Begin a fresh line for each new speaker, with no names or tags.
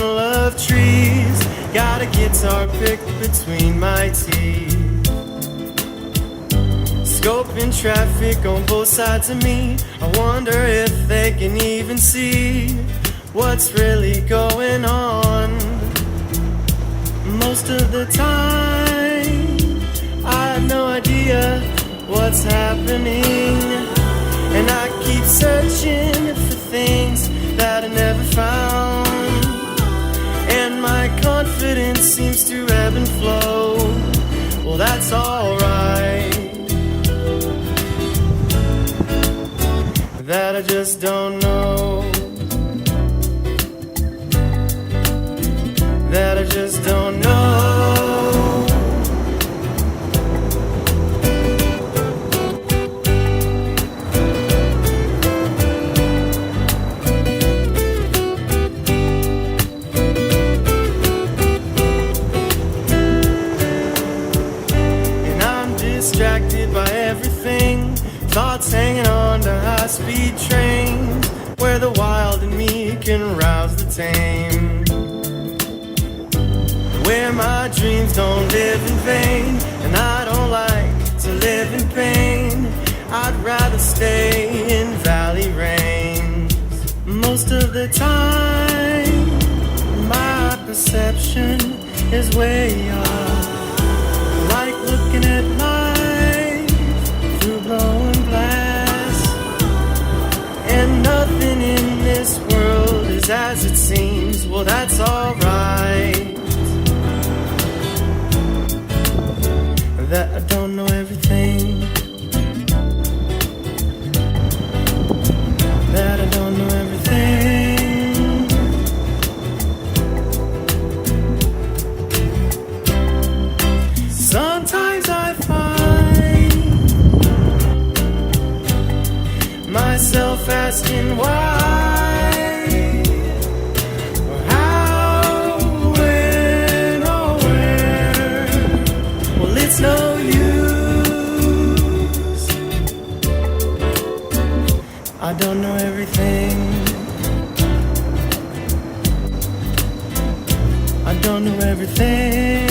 tunnel of trees. Got a guitar picked between my teeth. Scoping traffic on both sides of me. I wonder if they can even see what's really going on. Most of the time I have no idea what's happening, and I keep searching for things that I never found, and my confidence seems to ebb and flow. Well, that's alright. That I just don't know. That I just don't know. And I'm distracted by everything. Thoughts hanging on to high-speed trains, where the wild in me can rouse the tame, where my dreams don't live in vain, and I don't like to live in pain. I'd rather stay in valley rains. Most of the time my perception is way off, like looking at life through blowing glass, and nothing in this world is as it seems. Well, that's alright. That I don't know everything. That I don't know everything. Sometimes I find myself asking why, or how, when, or where. Well, it's no use. I don't know everything. I don't know everything.